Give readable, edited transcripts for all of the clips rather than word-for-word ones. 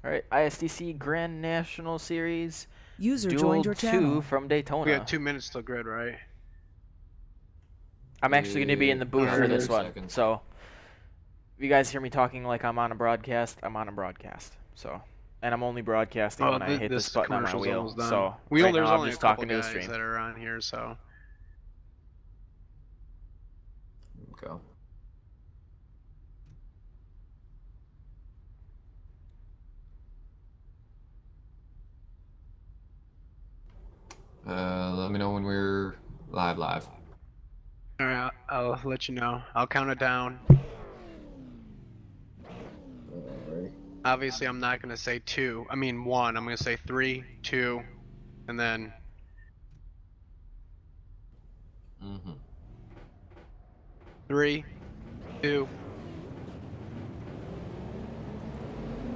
All right, ISDC Grand National Series, User Duel joined your 2 channel. from We have Daytona. 2 minutes till grid, right? I'm actually going to be in the booth for this one, seconds. so if you guys hear me talking like I'm on a broadcast, I'm on a broadcast. So, and I'm only broadcasting Oh, when I hit this this button on my commercial's wheel. almost done. So right There's now I'm only a just couple talking to the guys stream. that are on here, so. Go. Let me know when we're live. Alright, I'll let you know. I'll count it down. Obviously, I'm not going to say 2. I mean 1. I'm going to say 3, 2, and then. Mm-hmm. 3, 2.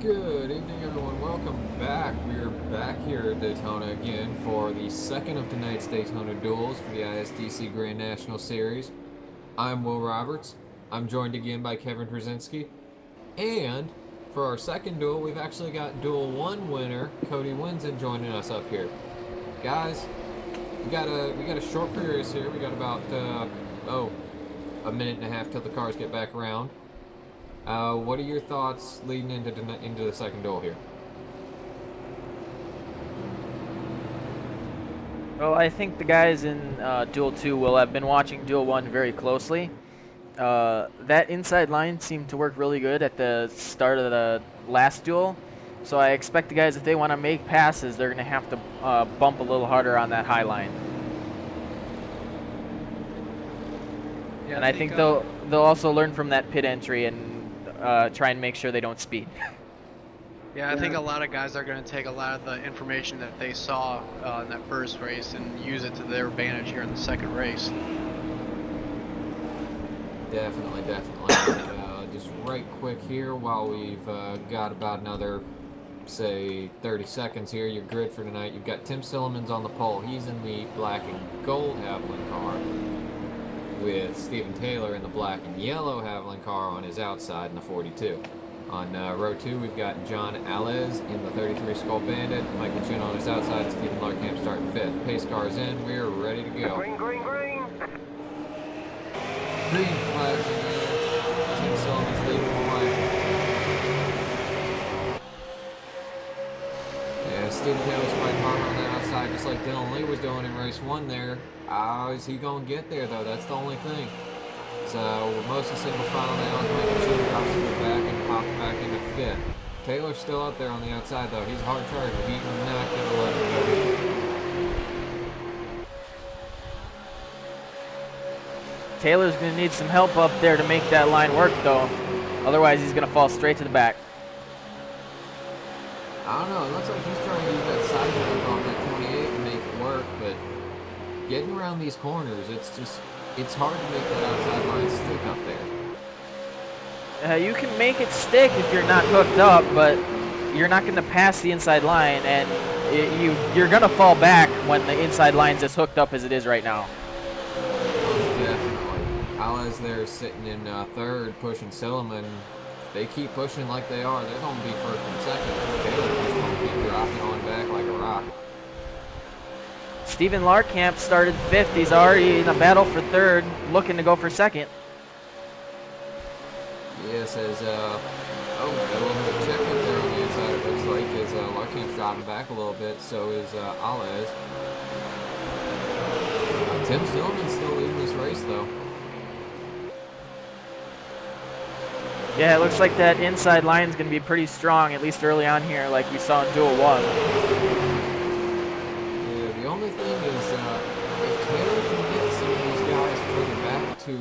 Good evening, everyone. Welcome back. We're back here at Daytona again for the second of tonight's Daytona duels for the ISDC Grand National Series. I'm Will Roberts. I'm joined again by Kevin Brzezinski. And for our second duel, we've actually got Duel 1 winner Cody Winsen joining us up here. Guys, we got a short period here. We got about a minute and a half till the cars get back around. What are your thoughts leading into the second duel here? Well, I think the guys in Duel 2 will have been watching Duel 1 very closely. That inside line seemed to work really good at the start of the last duel. So I expect the guys, if they want to make passes, they're going to have to bump a little harder on that high line. Yeah, And I think they'll also learn from that pit entry and try and make sure they don't speed. Yeah, I think a lot of guys are going to take a lot of the information that they saw in that first race and use it to their advantage here in the second race. Definitely. Just right quick here while we've got about another, say, 30 seconds here. Your grid for tonight. You've got Tim Silliman's on the pole. He's in the black and gold Haviland car, with Steven Taylor in the black and yellow Haviland car on his outside in the 42. On row 2, we've got John Alez in the 33 Skull Bandit, Michael Chin on his outside, Stephen Larkamp starting 5th. Pace car's in, we're ready to go. Green. Green flags in there. Tim Sullivan's leading the way. Yeah, Steven Taylor's fighting hard on the outside, just like Dylan Lee was doing in race 1 there. Is he going to get there, though? That's the only thing. So, mostly single file now as Michael Chin drops to the back and pops back into 5th. Taylor's still up there on the outside, though. He's a hard charger. He's not going to let him go. Taylor's going to need some help up there to make that line work, though. Otherwise, he's going to fall straight to the back. I don't know. It looks like he's trying to use that side brake on that 28 to make it work, but getting around these corners, it's hard to make that outside line stick up there. You can make it stick if you're not hooked up, but you're not going to pass the inside line, and you're going to fall back when the inside line's as hooked up as it is right now. Definitely. Alez there sitting in 3rd, pushing Silliman. If they keep pushing like they are, they're going to be 1st and 2nd. Taylor's just going to keep dropping on back like a rock. Stephen Larkamp started 5th. He's already in a battle for 3rd, looking to go for 2nd. Yes, as a little bit of check up there on the inside, it looks like, as Larkamp's dropping back a little bit, so is Alez. Tim Stillman's still leading this race, though. Yeah, it looks like that inside line is going to be pretty strong, at least early on here, like we saw in Duel 1. Yeah, the only thing is, if Taylor can get some of these guys further back to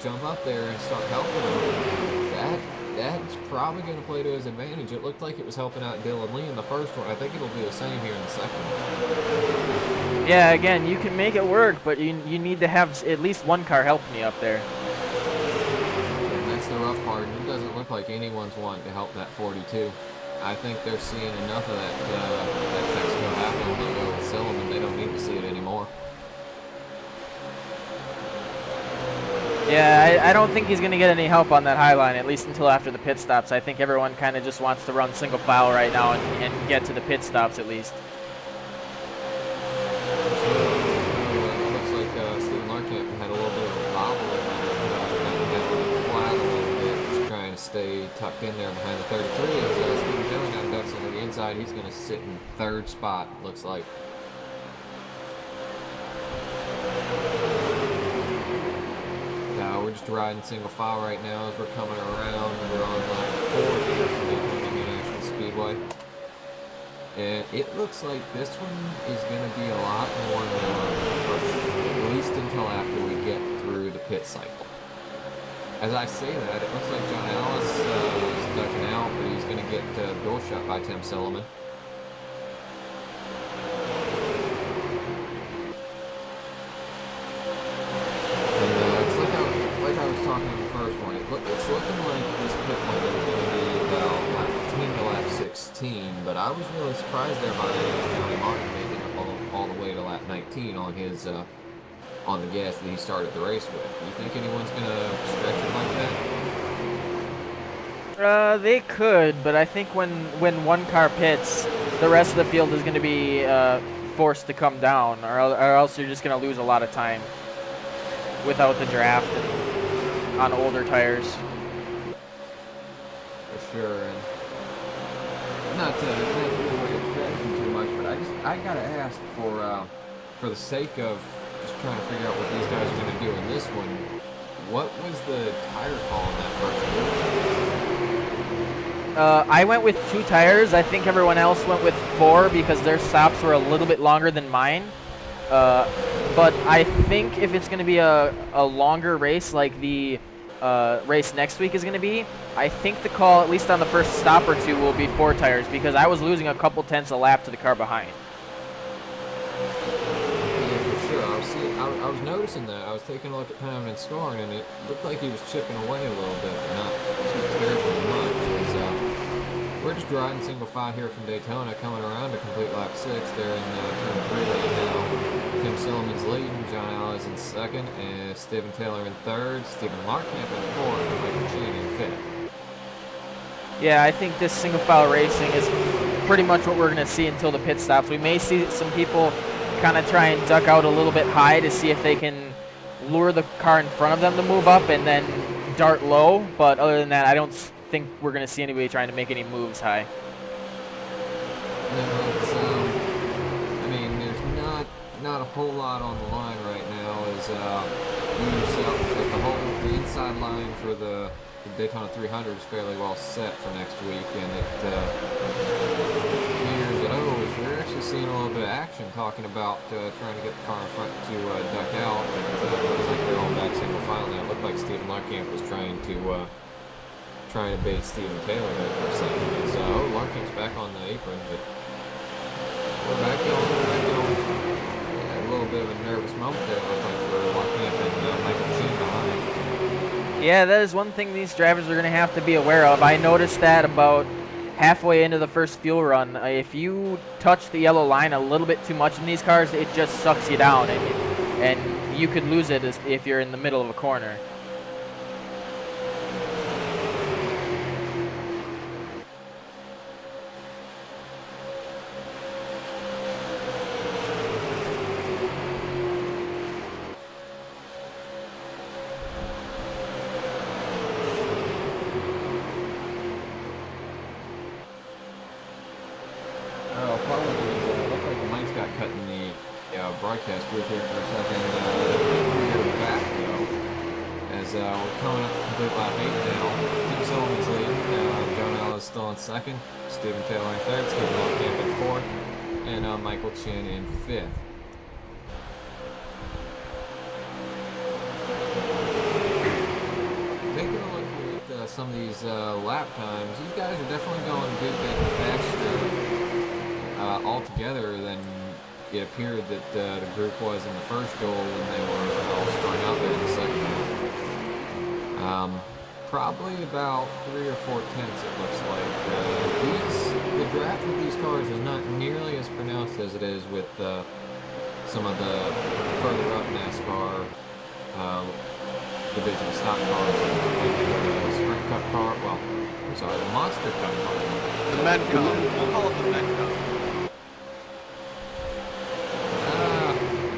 jump up there and start helping them, that's probably going to play to his advantage. It looked like it was helping out Dylan Lee in the first one. I think it'll do the same here in the second one. Yeah, again, you can make it work, but you need to have at least one car helping you up there. And that's the rough part. It doesn't look like anyone's wanting to help that 42. I think they're seeing enough of that Texaco happening. They'll go with Silliman. They don't need to see it anymore. Yeah, I don't think he's going to get any help on that high line, at least until after the pit stops. I think everyone kind of just wants to run single file right now and get to the pit stops at least. Looks like Steven Larkamp had a little bit of a bobble flat a little bit, just trying to stay tucked in there behind the 33. As Steven Taylor got ducks on the inside, he's going to sit in third spot, looks like. We're just riding single file right now as we're coming around. We're on lap 4 here from Daytona International Speedway. And it looks like this one is going to be a lot more narrow, at least until after we get through the pit cycle. As I say that, it looks like John Ellis is ducking out, but he's going to get dual shot by Tim Silliman. Talking in the first one, it's looking like this pit window is going to be about lap 10 to lap 16, but I was really surprised there by Johnny Martin making up all the way to lap 19 on his on the gas that he started the race with. Do you think anyone's going to stretch it like that? They could, but I think when one car pits, the rest of the field is going to be forced to come down, or else you're just going to lose a lot of time without the draft on older tires. For sure, and not to really stretch too much, but I gotta ask for the sake of just trying to figure out what these guys are going to do in this one. What was the tire call in that first group? I went with 2 tires. I think everyone else went with 4 because their stops were a little bit longer than mine. But I think if it's going to be a longer race like the race next week is going to be, I think the call, at least on the first stop or 2, will be 4 tires because I was losing a couple tenths a lap to the car behind. Yeah, for sure. I was noticing that. I was taking a look at time and scoring, and it looked like he was chipping away a little bit, but not too terribly much. We're just riding single file here from Daytona, coming around to complete lap 6. They're in turn 3 right now. Tim Silliman's leading, John Allen in second, and Steven Taylor in third, Steven Larkamp in fourth, and Michael Chin in fifth. Yeah, I think this single file racing is pretty much what we're going to see until the pit stops. We may see some people kind of try and duck out a little bit high to see if they can lure the car in front of them to move up and then dart low, but other than that, I don't think we're going to see anybody trying to make any moves high. No, it's, I mean, there's not a whole lot on the line right now as the inside line for the Daytona 300 is fairly well set for next week, and it appears that we're actually seeing a little bit of action talking about trying to get the car in front to duck out, but it looks like they're all back single file now. It looked like Steven Larkamp was trying to bait Steven Taylor there for a second. So Larkamp's back on the apron, but we're back going. Yeah, a little bit of a nervous moment there, looked like, for Larkamp and Michael Chin behind. Yeah, that is one thing these drivers are going to have to be aware of. I noticed that about halfway into the first fuel run. If you touch the yellow line a little bit too much in these cars, it just sucks you down, and you could lose it if you're in the middle of a corner. Broadcast booth here for a second. We're back though, as we're coming up to complete lap 8 now. Tim Silliman's leading. John Allen is still in second. Steven Taylor in third. Steven Larkamp in fourth, and Michael Chin in fifth. Taking a look here at some of these lap times, these guys are definitely going a good bit faster altogether than it appeared that the group was in the first goal when they were all starting out there in the second half. Probably about 3 or 4 tenths, it looks like. The draft with these cars is not nearly as pronounced as it is with some of the further up NASCAR division stock cars, the Sprint Cup car. Well, I'm sorry, the Monster Cup car. The Men Cup. We'll call it the Men Cup.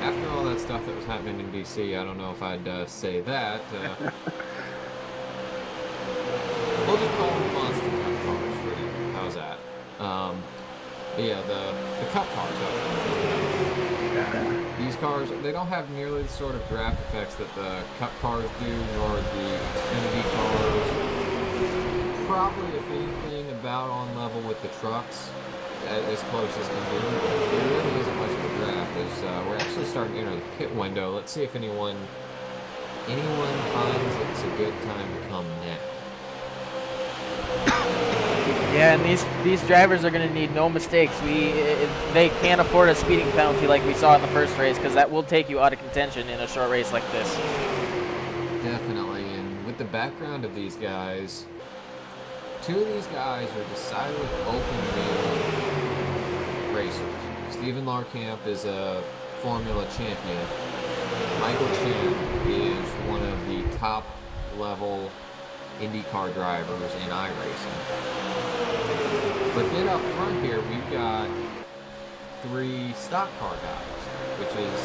After all that stuff that was happening in DC, I don't know if I'd say that. We'll just call them Monster Cup cars for now. How's that? Yeah, the Cup cars. These cars, they don't have nearly the sort of draft effects that the Cup cars do, nor the Xfinity cars. Probably, if anything, about on level with the trucks, as close as can be. There really isn't much of a draft. As we're actually starting to enter the pit window. Let's see if anyone finds it's a good time to come now. Yeah, and these drivers are going to need no mistakes. They can't afford a speeding penalty like we saw in the first race, because that will take you out of contention in a short race like this. Definitely, and with the background of these guys, two of these guys are decidedly open wheel racers. Stephen Larkamp is a Formula champion. Michael Chen is one of the top level IndyCar drivers in iRacing. But then up front here, we've got 3 stock car guys, which is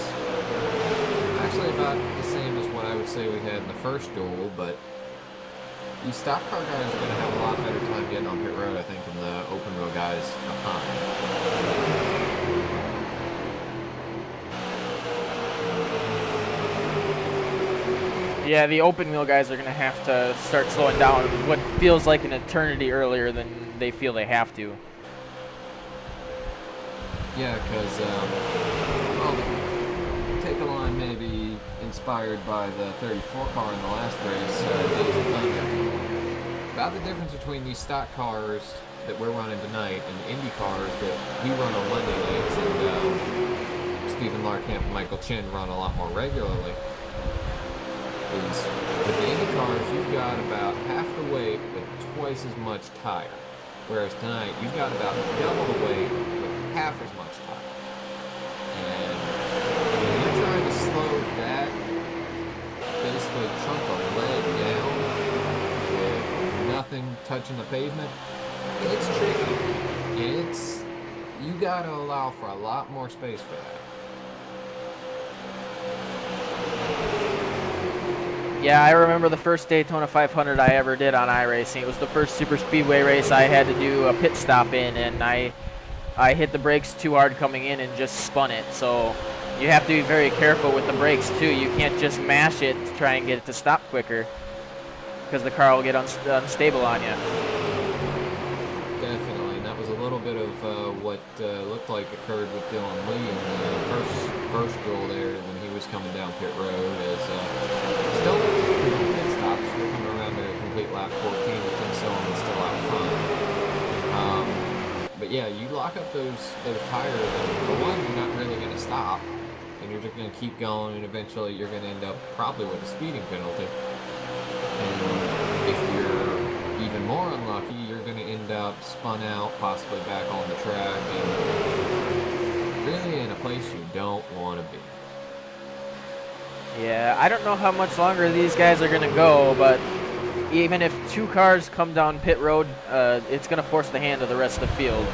actually about the same as what I would say we had in the first duel, but these stock car guys are going to have a lot better time getting on pit road, I think, than the open wheel guys behind. Yeah, the open wheel guys are going to have to start slowing down what feels like an eternity earlier than they feel they have to. Yeah, because, take a line maybe inspired by the 34 car in the last race, Days of Thunder. About the difference between these stock cars that we're running tonight and the Indy cars that we run on Monday nights and Stephen Larkamp and Michael Chen run a lot more regularly. Is with the Indy cars, you've got about half the weight with twice as much tire. Whereas tonight, you've got about double the weight with half as much tire. And when you're trying to slow that basically chunk of lead down with nothing touching the pavement, it's tricky. And you gotta allow for a lot more space for that. Yeah, I remember the first Daytona 500 I ever did on iRacing. It was the first super speedway race I had to do a pit stop in, and I hit the brakes too hard coming in and just spun it. So you have to be very careful with the brakes too. You can't just mash it to try and get it to stop quicker, because the car will get unstable on you. Definitely, and that was a little bit of what looked like occurred with Dylan Lee in the first duel there when he was coming down pit road. As still pit stops, we're coming around to a complete lap 14 with Tim Silverman still out front. But yeah, you lock up those tires, and for one, you're not really going to stop, and you're just going to keep going, and eventually you're going to end up probably with a speeding penalty. And if you're even more unlucky, you're going to end up spun out, possibly back on the track, and really in a place you don't want to be. Yeah, I don't know how much longer these guys are going to go, but even if 2 cars come down pit road, it's going to force the hand of the rest of the field.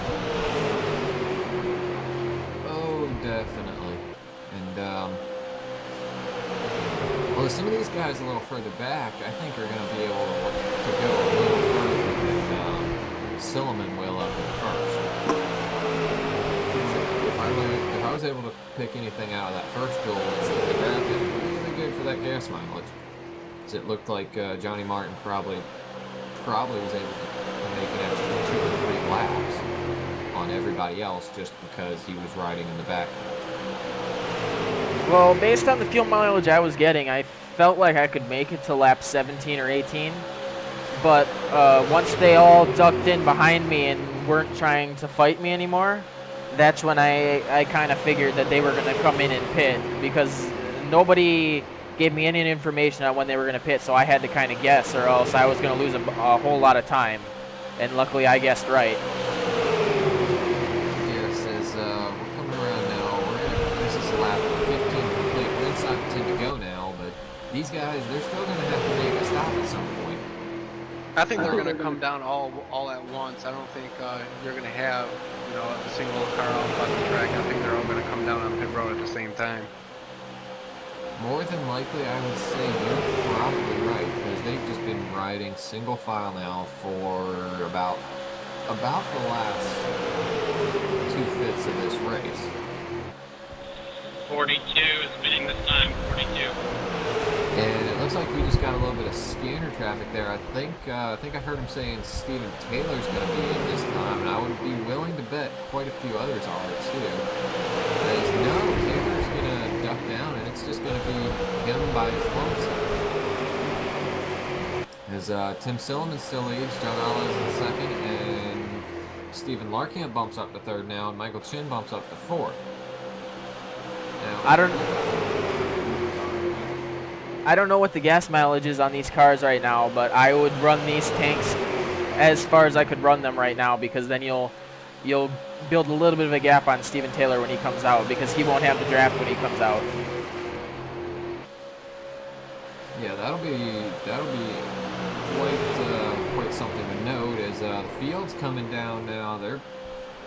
Oh, definitely. And, well, some of these guys a little further back, I think are going to be able to go a little further than Silliman will up at first. If I was able to pick anything out of that first duel, it's that the draft is really good for that gas mileage. It looked like Johnny Martin probably was able to make an extra 2 or 3 laps on everybody else just because he was riding in the back. Well, based on the fuel mileage I was getting, I felt like I could make it to lap 17 or 18. But once they all ducked in behind me and weren't trying to fight me anymore, that's when I kind of figured that they were going to come in and pit, because nobody gave me any information on when they were going to pit, so I had to kind of guess, or else I was going to lose a whole lot of time. And luckily I guessed right. Yes, as we're coming around now, this is lap 15 complete. We're inside 10 to go now, but these guys, they're still going to have to make a stop at some point. I think they're going to come down all at once. I don't think you're going to have, you know, a single car off on the track. I think they're all going to come down on pit road at the same time. More than likely, I would say you're probably right, because they've just been riding single file now for about the last 2/5 of this race. 42 is spinning this time, 42. And it looks like we just got a little bit of scanner traffic there. I think I heard him saying Steven Taylor's going to be in this time, and I would be willing to bet quite a few others are too. As no, Taylor's going to duck down, and it's just going to be him by his lonesome. As Tim Silliman still leads, John Olive in second, and Stephen Larkamp bumps up to third now, and Michael Chin bumps up to fourth. Now, I don't know what the gas mileage is on these cars right now, but I would run these tanks as far as I could run them right now, because then you'll build a little bit of a gap on Steven Taylor when he comes out, because he won't have the draft when he comes out. Yeah, that'll be quite something to note. As the field's coming down now, they're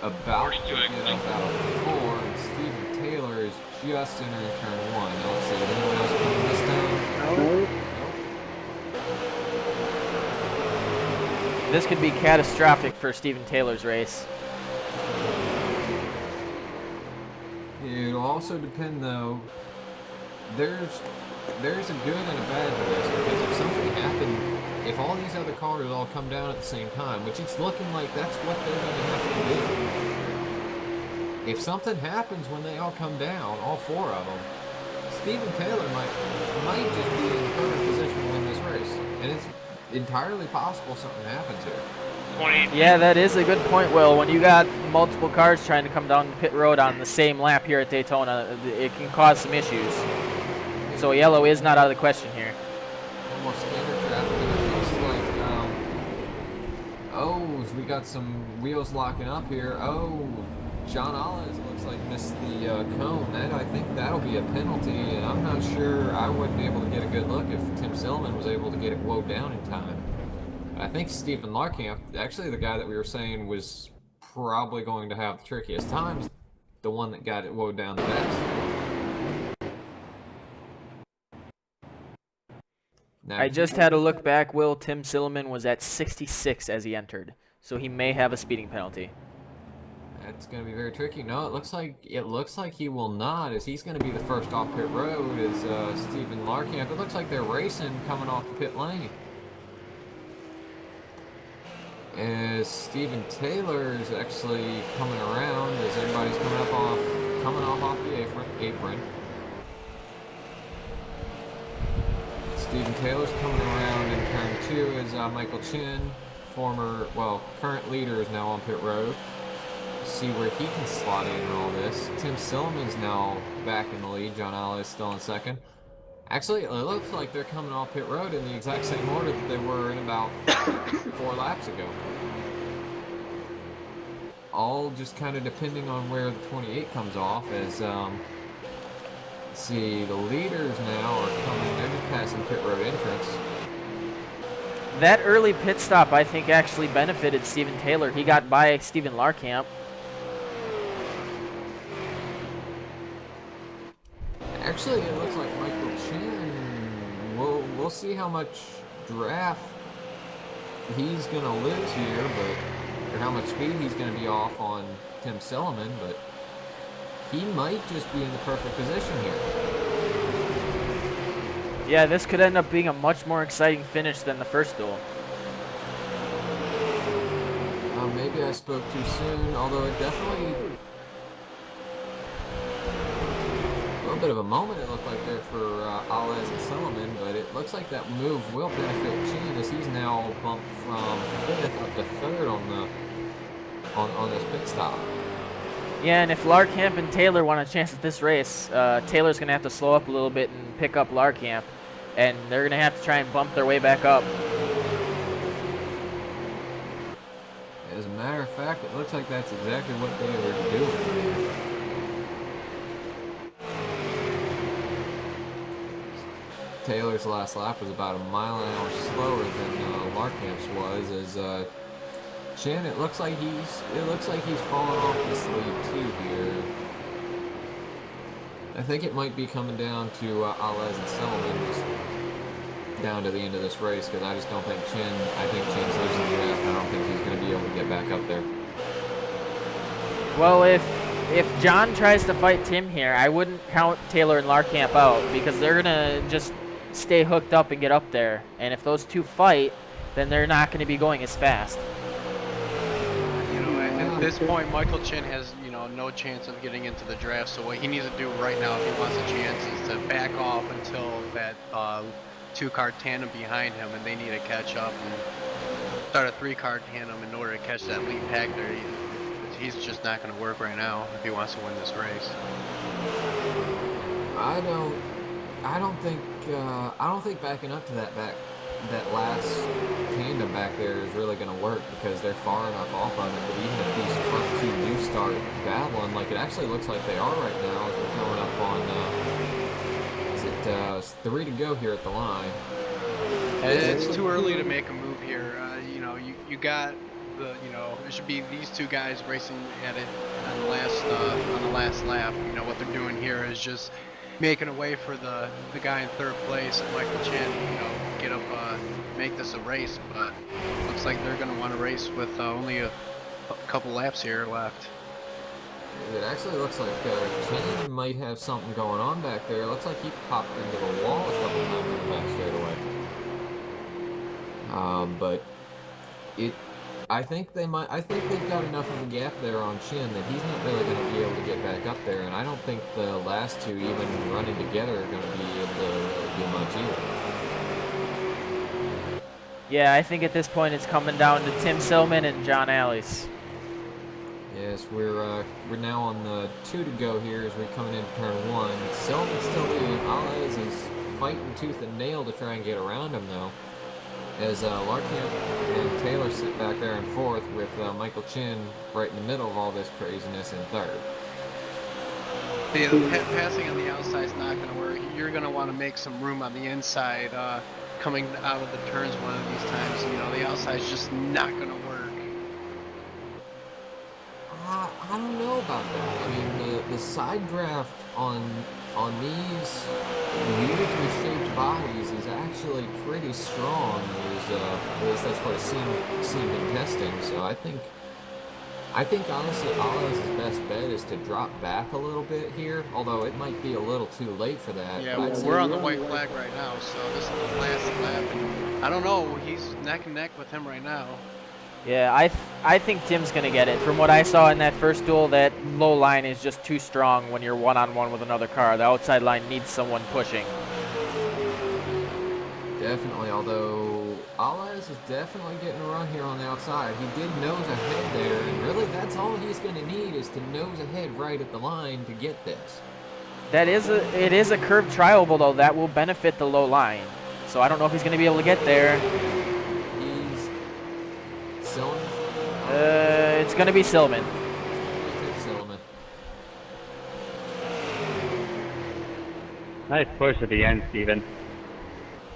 about to get up out of 4, and Steven Taylor is just entering turn 1. Now let's see, is anyone else coming this time? No. This could be catastrophic for Steven Taylor's race. It'll also depend, though. There's a good and a bad to this, because if something happened, if all these other cars all come down at the same time, which it's looking like that's what they're going to have to do. If something happens when they all come down, all 4 of them, Steven Taylor might just be in perfect position to win this race, and it's entirely possible something happens here. 20. Yeah, that is a good point, Will. When you got multiple cars trying to come down the pit road on the same lap here at Daytona, it can cause some issues. So yellow is not out of the question here. One more standard traffic, and it looks like, we got some wheels locking up here. Oh, John Olive looks like missed the cone. I think that'll be a penalty, and I'm not sure. I wouldn't be able to get a good look if Tim Silliman was able to get it woed down in time. I think Stephen Larkamp, actually the guy that we were saying was probably going to have the trickiest times, the one that got it woed down the best. Now, I just had a look back, Will. Tim Silliman was at 66 as he entered, so he may have a speeding penalty. That's going to be very tricky. No, it looks like he will not, as he's going to be the first off pit road as Stephen Larkamp. It looks like they're racing coming off the pit lane. As Steven Taylor is actually coming around, as everybody's coming off the apron. Stephen Taylor's coming around in turn 2 as Michael Chin, current leader, is now on pit road. See where he can slot in all this. Tim Silliman's now back in the lead. John Olive is still in second. Actually, it looks like they're coming off pit road in the exact same order that they were in about 4 laps ago. All just kind of depending on where the 28 comes off, as see, the leaders now are coming. They're just passing pit road entrance. That early pit stop, I think, actually benefited Steven Taylor. He got by Stephen Larkamp. Actually, it looks like Michael Chin. We'll see how much draft he's going to lose here, or how much speed he's going to be off on Tim Silliman, but he might just be in the perfect position here. Yeah, this could end up being a much more exciting finish than the first duel. Maybe I spoke too soon, although it definitely... a little bit of a moment it looked like there for Alez and Silliman, but it looks like that move will benefit Chin, as he's now bumped from 5th up to 3rd on this pit stop. Yeah, and if Larkamp and Taylor want a chance at this race, Taylor's going to have to slow up a little bit and pick up Larkamp, and they're going to have to try and bump their way back up. As a matter of fact, it looks like that's exactly what they were doing. Taylor's last lap was about a mile an hour slower than Larkamp's was. As Chen, it looks like he's falling off this lead too here. I think it might be coming down to Alez and Silliman just down to the end of this race, because I just don't think I think Chen's losing the draft. I don't think he's going to be able to get back up there. Well, if John tries to fight Tim here, I wouldn't count Taylor and Larkamp out, because they're going to just stay hooked up and get up there. And if those two fight, then they're not going to be going as fast. You know, at this point, Michael Chen has, you know, no chance of getting into the draft. So what he needs to do right now, if he wants a chance, is to back off until that two-car tandem behind him, and they need to catch up and start a three-car tandem in order to catch that lead pack there. He's just not going to work right now if he wants to win this race. I don't think backing up to that last tandem back there is really going to work, because they're far enough off on it. But even if these front two do start battling, like it actually looks like they are right now, as we're coming up on, is it 3 to go here at the line. It's too early to make a move here. You know, you got it should be these two guys racing at it on the last lap. You know, what they're doing here is just making a way for the guy in third place, Michael Chen, you know, get up, make this a race. But looks like they're going to want to race with only a couple laps here left. It actually looks like Chen might have something going on back there. It looks like he popped into the wall a couple times in the back straightaway. But I think they've got enough of a gap there on Chen that he's not really going to be able to get back up there, and I don't think the last two even running together are going to be able to really do much either. Yeah, I think at this point it's coming down to Tim Silman and John Alley's. Yes, we're now on the 2 to go here as we're coming into turn 1. Silman's still leading. Alez is fighting tooth and nail to try and get around him though, as Larkamp and Taylor sit back there in fourth, with Michael Chen right in the middle of all this craziness in third. The passing on the outside is not going to work. You're going to want to make some room on the inside coming out of the turns one of these times. You know, the outside is just not going to work. I don't know about that. I mean, the side draft on these weirdly shaped bodies is actually pretty strong. At least that's what it seemed in testing. So I think honestly, Alez's best bet is to drop back a little bit here. Although it might be a little too late for that. Yeah, we're on the white flag right now, so this is the last lap. And I don't know. He's neck and neck with him right now. Yeah, I think Tim's going to get it. From what I saw in that first duel, that low line is just too strong when you're one-on-one with another car. The outside line needs someone pushing. Definitely, although Alez is definitely getting a run here on the outside. He did nose ahead there, and really that's all he's going to need is to nose ahead right at the line to get this. It is a curved tri-oval, though. That will benefit the low line. So I don't know if he's going to be able to get there. It's going to be Silman. Nice push at the end, Steven.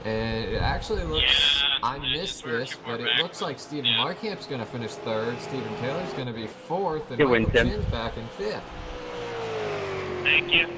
And it actually looks, Yeah, I missed this, but it looks like Stephen Larkamp's going to finish third, Stephen Taylor's going to be fourth, and Good win, Michael Tim. Chen's back in fifth. Thank you.